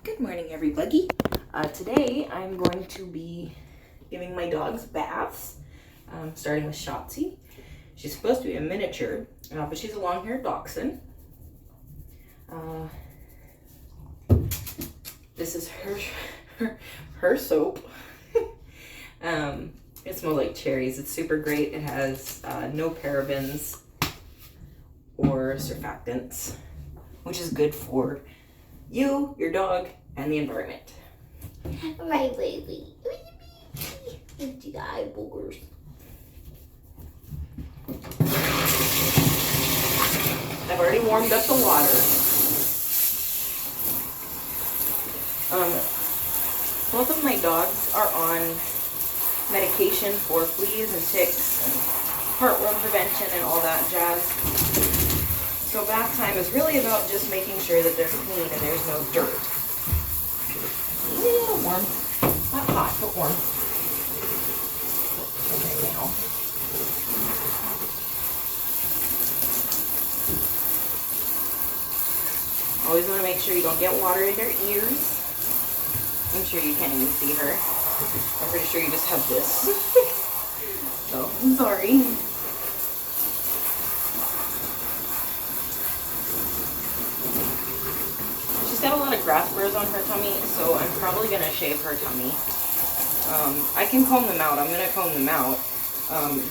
Good morning, everybody. Today I'm going to be giving my dogs baths, starting with Shotzi. She's supposed to be a miniature, but she's a long-haired dachshund. This is her soap. It smells like cherries. It's super great. It has no parabens or surfactants, which is good for you, your dog, and the environment. Right, baby. Empty eye boogers. I've already warmed up the water. Both of my dogs are on medication for fleas and ticks and heartworm prevention and all that jazz. So bath time is really about just making sure that they're clean and there's no dirt. Maybe a little warm. Not hot, but warm. Okay, now. Always want to make sure you don't get water in their ears. I'm sure you can't even see her. I'm pretty sure you just have this. So, I'm sorry. She's got a lot of grass burrs on her tummy, so I'm probably going to shave her tummy. I can comb them out. I'm going to comb them out.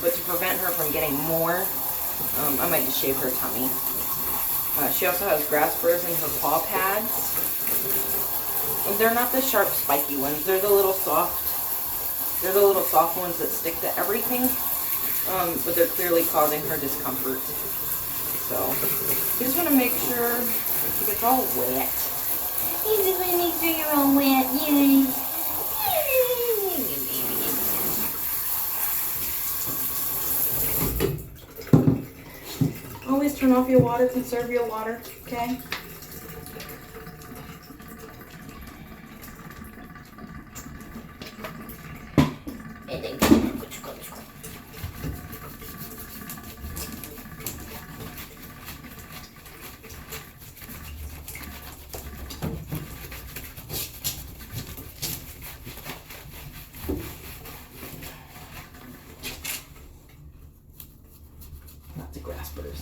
But to prevent her from getting more, I might just shave her tummy. She also has grass burrs in her paw pads. They're not the sharp, spiky ones. They're the little soft. They're the little soft ones that stick to everything. But they're clearly causing her discomfort. So, you just want to make sure she gets all wet. You just want to make sure you're all wet. Yay. Always turn off your water, conserve your water, okay? Lots of grass burrs.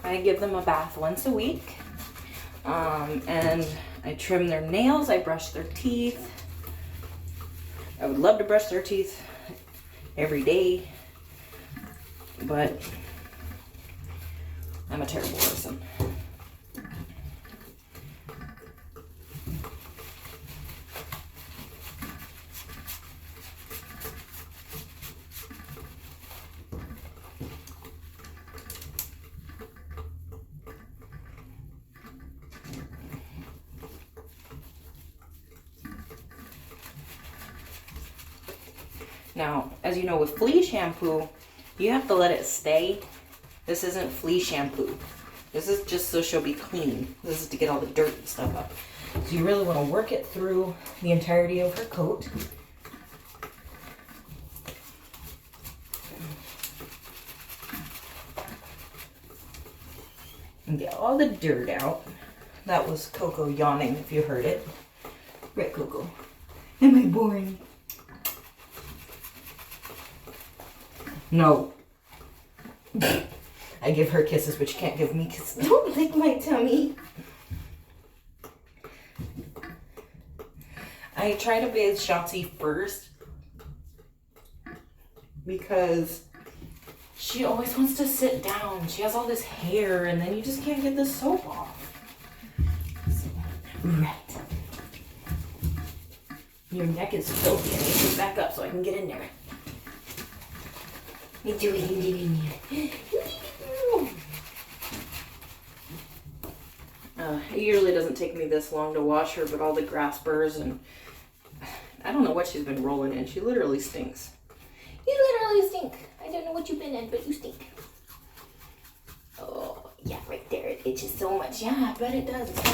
I give them a bath once a week, and I trim their nails, I brush their teeth. I would love to brush their teeth every day, but I'm a terrible person. Now, as you know, with flea shampoo, you have to let it stay. This isn't flea shampoo. This is just so she'll be clean. This is to get all the dirt and stuff up. So you really want to work it through the entirety of her coat. And get all the dirt out. That was Coco yawning, if you heard it. Right, Coco? Am I boring? No. I give her kisses, but you can't give me kisses. Don't lick my tummy. I try to bathe Shotzi first because she always wants to sit down. She has all this hair, and then you just can't get the soap off. So, right. Your neck is filthy. I need to back up so I can get in there. It usually doesn't take me this long to wash her, but all the grass burrs and I don't know what she's been rolling in. She literally stinks. You literally stink. I don't know what you've been in, but you stink. Oh, yeah, right there. It itches so much. Yeah, I bet it does. It's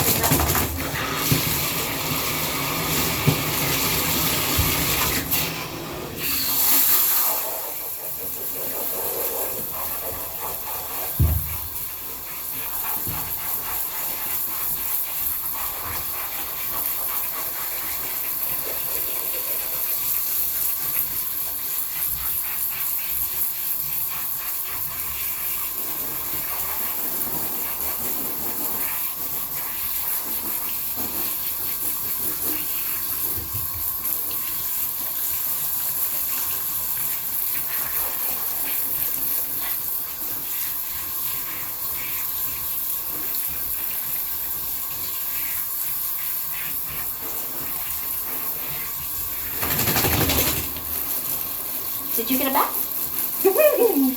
Did you get a bath? Excuse me.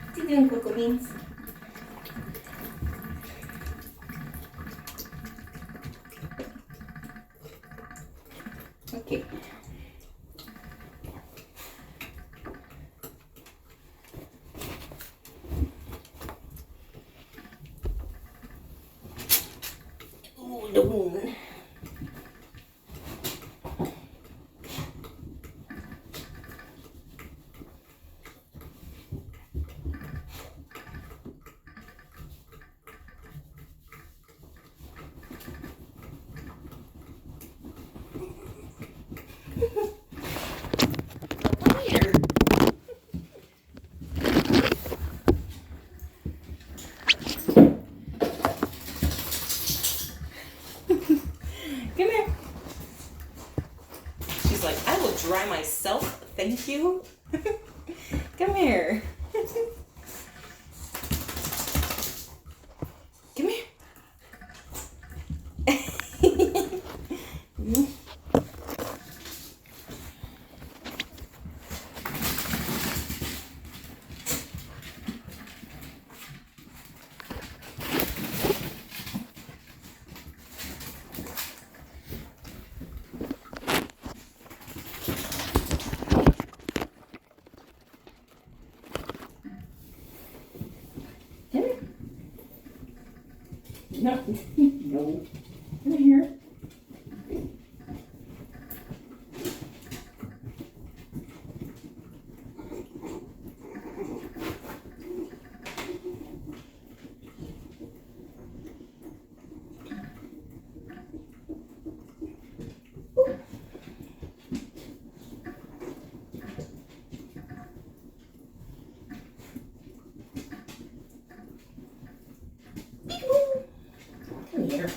What's he doing, Cocoa Beans? Okay. Ooh, the moon. Come here. Come here. She's like, I will dry myself, thank you. Come here. Come here. No, no. Come here. Come here.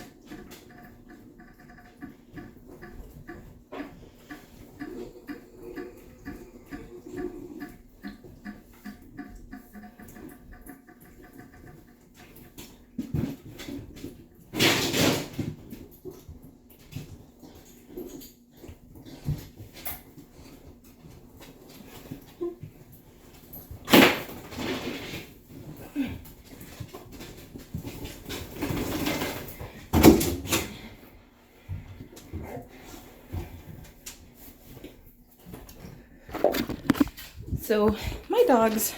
So my dogs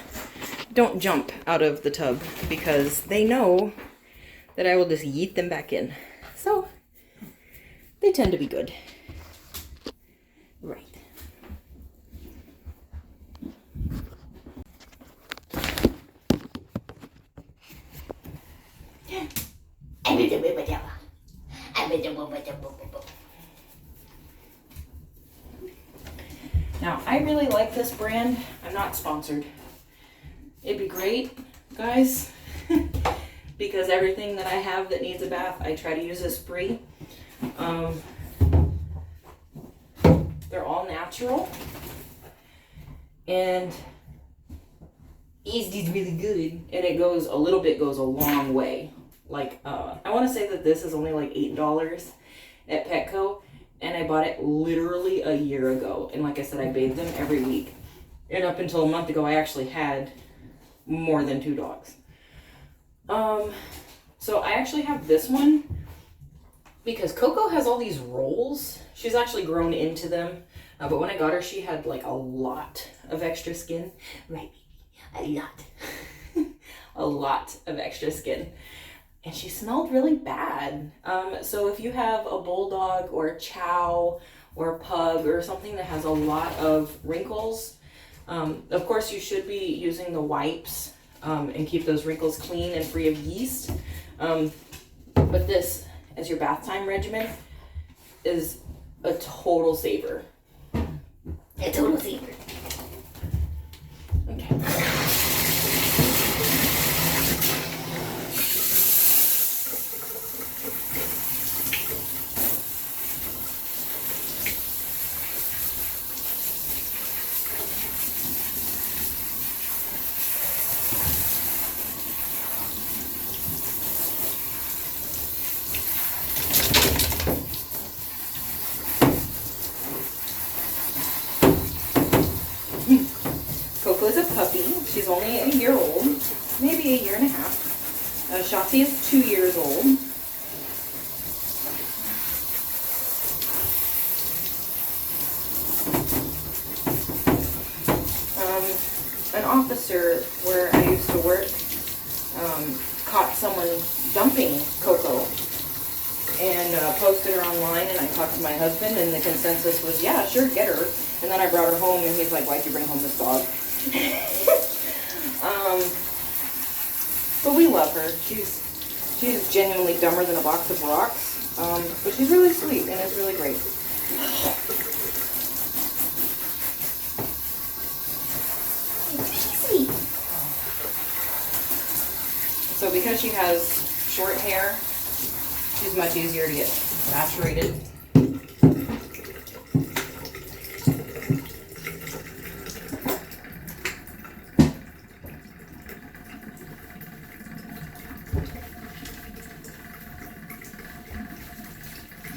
don't jump out of the tub because they know that I will just yeet them back in. So they tend to be good. Right. Now, I really like this brand. I'm not sponsored. It'd be great, guys, because everything that I have that needs a bath, I try to use as free. They're all natural. And is really good. And it goes, a little bit goes a long way. Like, I want to say that this is only like $8 at Petco. And I bought it literally a year ago. And like I said, I bathe them every week. And up until a month ago, I actually had more than 2 dogs. So I actually have this one because Coco has all these rolls. She's actually grown into them. But when I got her, she had like a lot of extra skin. Right, a lot. A lot of extra skin. and she smelled really bad. So if you have a bulldog or a chow or a pug or something that has a lot of wrinkles, of course you should be using the wipes and keep those wrinkles clean and free of yeast. But this, as your bath time regimen, is a total saver. A total saver. Okay. Coco's a puppy. She's only a year old, maybe a year and a half. Shotzi is 2 years old. An officer where I used to work caught someone dumping Coco and posted her online, and I talked to my husband, and the consensus was, yeah, sure, get her. And then I brought her home, and he's like, why'd you bring home this dog? But we love her. She's genuinely dumber than a box of rocks, but she's really sweet, and it's really great. Sweet. So because she has short hair, she's much easier to get saturated.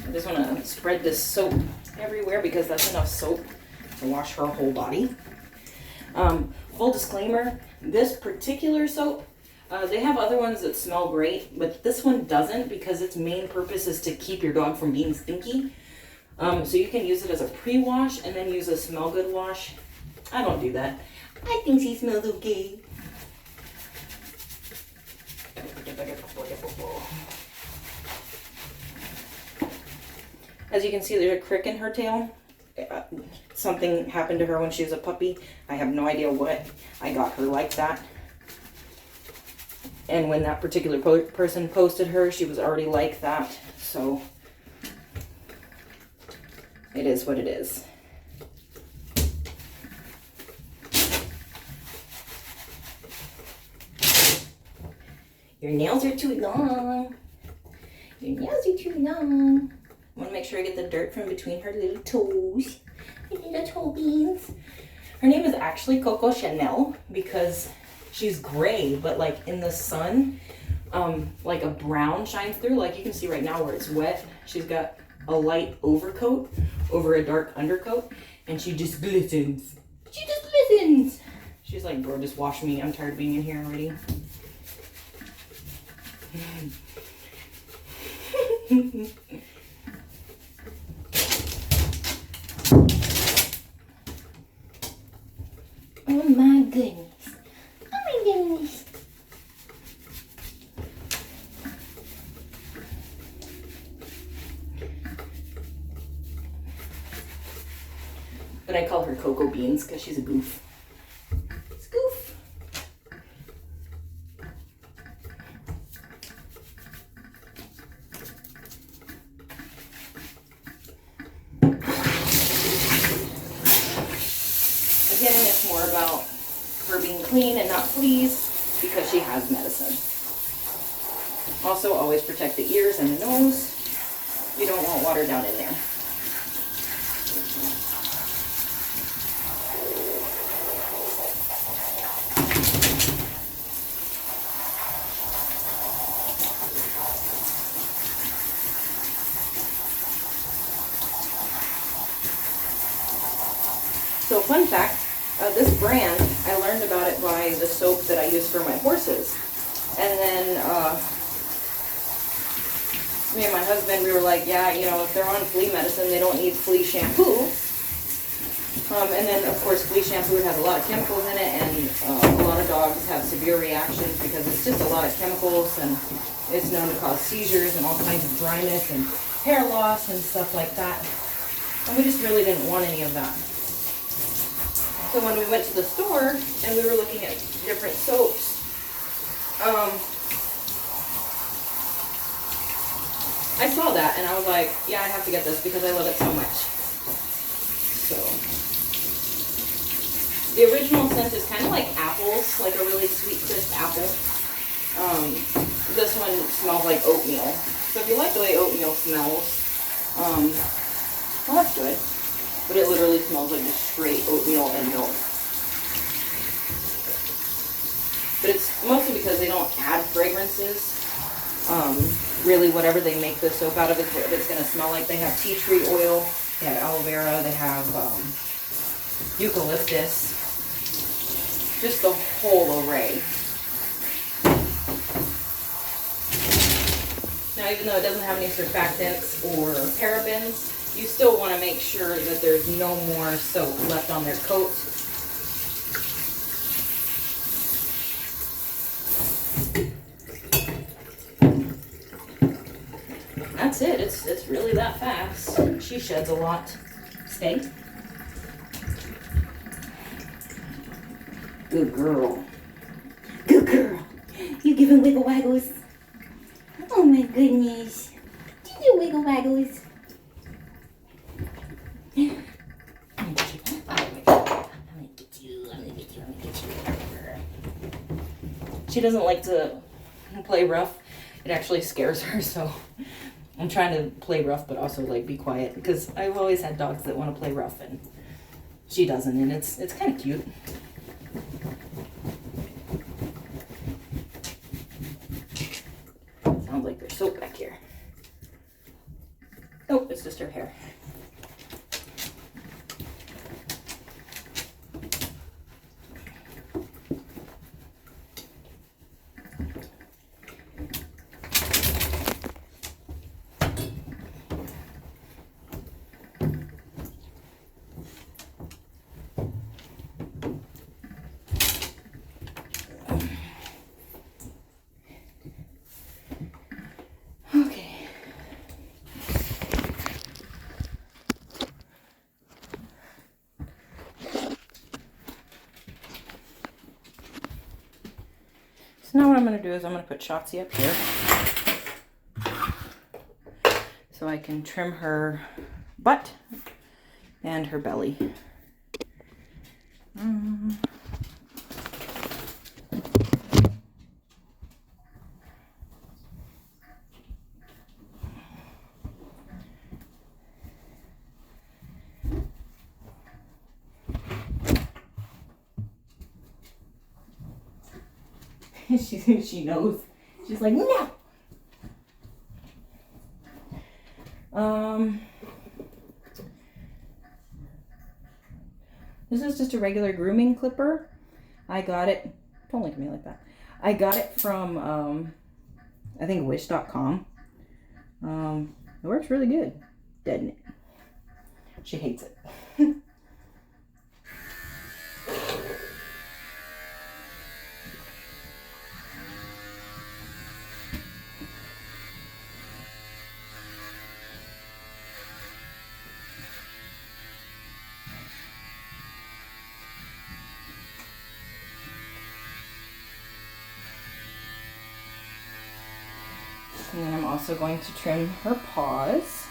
I just want to spread this soap everywhere because that's enough soap to wash her whole body. Full disclaimer, this particular soap, they have other ones that smell great, but this one doesn't because its main purpose is to keep your dog from being stinky. So you can use it as a pre-wash and then use a smell good wash. I don't do that. I think she smells okay. As you can see, there's a crick in her tail. Something happened to her when she was a puppy. I have no idea what. I got her like that. And when that particular person posted her, she was already like that. So it is what it is. Your nails are too long. Your nails are too long. I want to make sure I get the dirt from between her little toes. Her little toe beans. Her name is actually Coco Chanel because she's gray, but like in the sun, like a brown shines through. Like you can see right now where it's wet. She's got a light overcoat over a dark undercoat, and she just glistens. She just glistens. She's like, bro, just wash me. I'm tired of being in here already. Oh my goodness. Oh my goodness. But I call her Cocoa Beans because she's a goof. It's goof. Again, it's more about her being clean and not fleas because she has medicine. Also, always protect the ears and the nose. You don't want water down in there. So fun fact, this brand, I learned about it by the soap that I use for my horses. And then me and my husband, we were like, yeah, you know, if they're on flea medicine, they don't need flea shampoo. And then, of course, flea shampoo has a lot of chemicals in it, and a lot of dogs have severe reactions because because it's just a lot of chemicals, and it's known to cause seizures and all kinds of dryness and hair loss and stuff like that. And we just really didn't want any of that. So when we went to the store and we were looking at different soaps, I saw that and I was like, yeah, I have to get this because I love it so much. So the original scent is kind of like apples, like a really sweet, crisp apple. This one smells like oatmeal. So if you like the way oatmeal smells, well, that's good. But it literally smells like just straight oatmeal and milk. But it's mostly because they don't add fragrances. Really, whatever they make the soap out of is what it's going to smell like. They have tea tree oil, they have aloe vera, they have eucalyptus. Just the whole array. Now, even though it doesn't have any surfactants or parabens, you still want to make sure that there's no more soap left on their coat. That's it. It's really that fast. She sheds a lot. Stay. Good girl. Good girl. You giving wiggle waggles? Oh my goodness. Did you wiggle waggles? I'm gonna get you. She doesn't like to play rough. It actually scares her, so I'm trying to play rough but also like be quiet, because I've always had dogs that want to play rough and she doesn't, and it's kind of cute. Sounds like there's soap back here. Oh, it's just her hair. Now what I'm going to do is I'm going to put Shotzi up here so I can trim her butt and her belly. She knows. She's like, no. This is just a regular grooming clipper. I got it. Don't look at me like that. I got it from I think wish.com. It works really good, doesn't it? She hates it. And then I'm also going to trim her paws.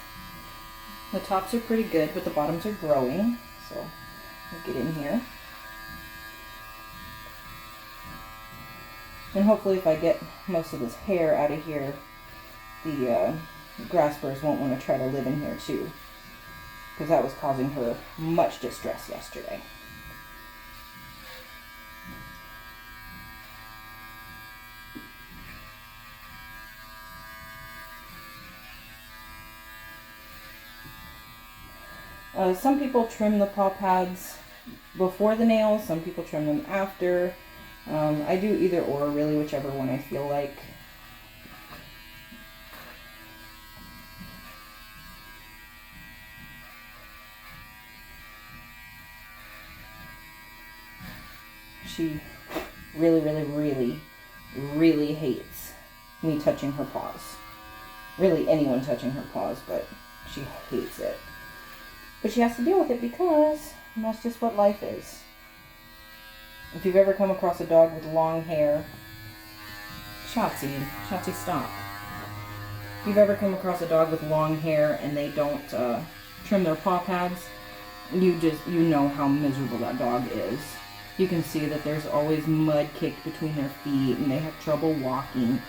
The tops are pretty good, but the bottoms are growing. So I'll get in here. And hopefully if I get most of this hair out of here, the grassburrs won't want to try to live in here too, because that was causing her much distress yesterday. Some people trim the paw pads before the nails, some people trim them after. I do either or, really, whichever one I feel like. She really really hates me touching her paws. Really anyone touching her paws, but she hates it. But she has to deal with it because that's just what life is. If you've ever come across a dog with long hair, Shotzi, stop. If you've ever come across a dog with long hair and they don't trim their paw pads, you know how miserable that dog is. You can see that there's always mud kicked between their feet and they have trouble walking.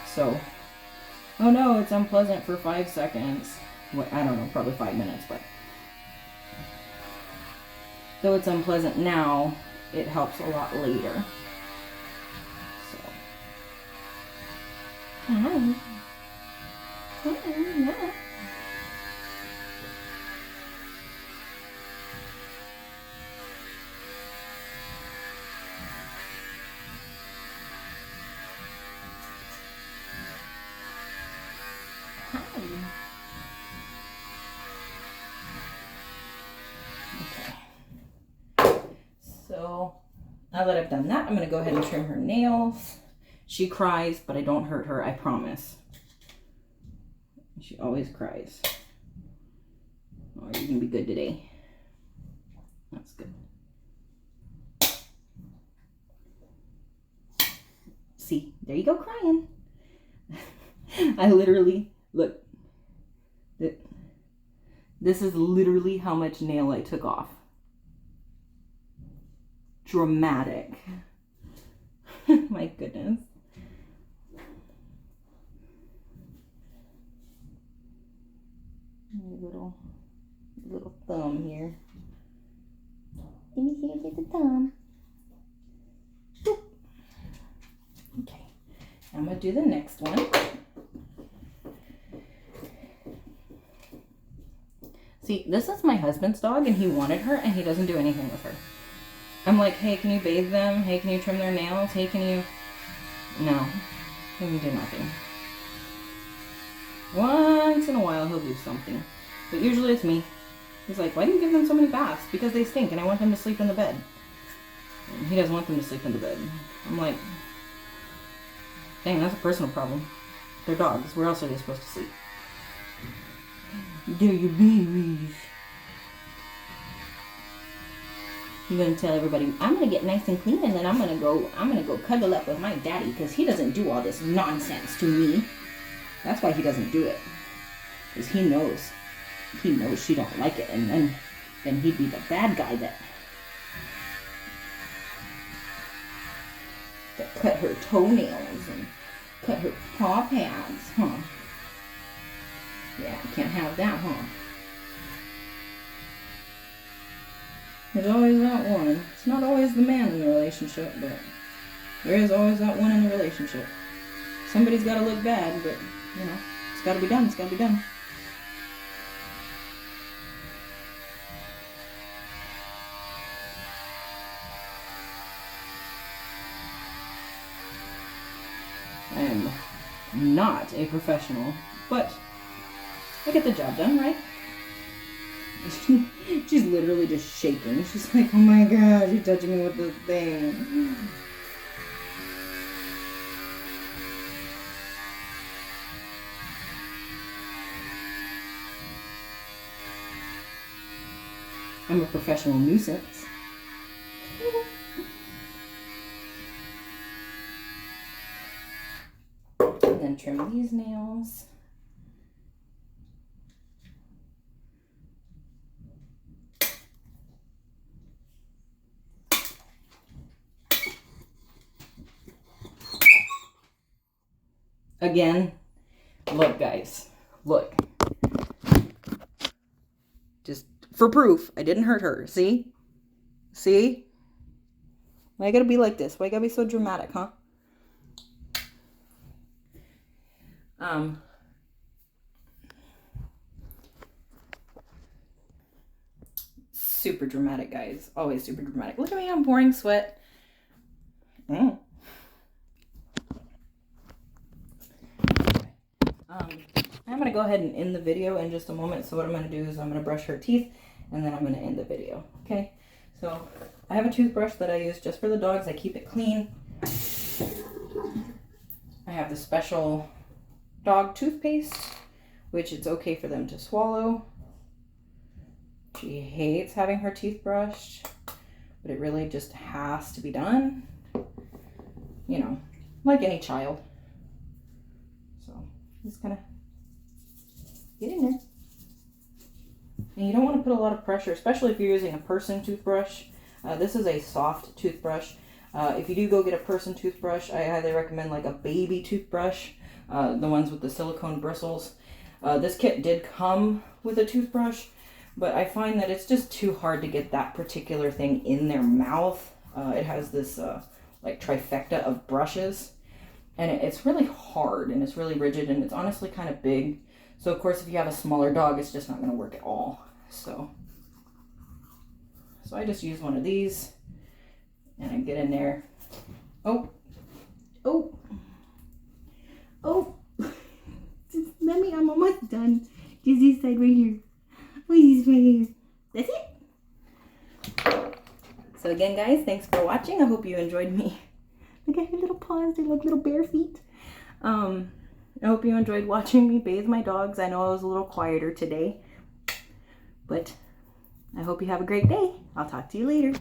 So, oh no, it's unpleasant for 5 seconds. Well, I don't know, probably 5 minutes, but though it's unpleasant now, it helps a lot later. So, hi. Yeah. So now that I've done that, I'm going to go ahead and trim her nails. She cries, but I don't hurt her, I promise. She always cries. Oh, you're going to be good today. That's good. See, there you go crying. I literally, look. This is literally how much nail I took off. Dramatic. My goodness. Little thumb here. Let me see if it's a thumb. Boop. Okay. I'm gonna do the next one. See, this is my husband's dog and he wanted her and he doesn't do anything with her. I'm like, hey, can you bathe them? Hey, can you trim their nails? Hey, can you... No. He can do nothing. Once in a while, he'll do something. But usually it's me. He's like, why do you give them so many baths? Because they stink and I want them to sleep in the bed. And he doesn't want them to sleep in the bed. I'm like, dang, that's a personal problem. They're dogs. Where else are they supposed to sleep? Do your babies. You're gonna tell everybody, I'm gonna get nice and clean and then I'm gonna go cuddle up with my daddy because he doesn't do all this nonsense to me. That's why he doesn't do it. Because he knows she don't like it, and then he'd be the bad guy that cut her toenails and cut her paw pads, huh? Yeah, you can't have that, huh? There's always that one. It's not always the man in the relationship, but there is always that one in the relationship. Somebody's got to look bad, but, you know, it's got to be done. It's got to be done. I am not a professional, but I get the job done, right? She's literally just shaking. She's like, oh my gosh, you're touching me with this thing. I'm a professional nuisance. And then trim these nails. Again, look guys, look. Just for proof, I didn't hurt her, see? See? Why I gotta be like this? Why I gotta be so dramatic, huh? Super dramatic, guys. Always super dramatic. Look at me, I'm pouring sweat. I'm going to go ahead and end the video in just a moment. So what I'm going to do is I'm going to brush her teeth and then I'm going to end the video. Okay. So I have a toothbrush that I use just for the dogs. I keep it clean. I have the special dog toothpaste, which it's okay for them to swallow. She hates having her teeth brushed, but it really just has to be done. You know, like any child. So just kind of get in there. And you don't want to put a lot of pressure, especially if you're using a person toothbrush. This is a soft toothbrush. If you do go get a person toothbrush, I highly recommend like a baby toothbrush, the ones with the silicone bristles. This kit did come with a toothbrush, but I find that it's just too hard to get that particular thing in their mouth. It has this like trifecta of brushes, and it's really hard and it's really rigid, and it's honestly kind of big. So of course if you have a smaller dog, it's just not going to work at all. So I just use one of these and I get in there. Oh, just let me, I'm almost done. Just this side right here. Please, right here. That's it. So again, guys, thanks for watching. I hope you enjoyed me. Look at her little paws. They're like little bare feet. I hope you enjoyed watching me bathe my dogs. I know I was a little quieter today, but I hope you have a great day. I'll talk to you later.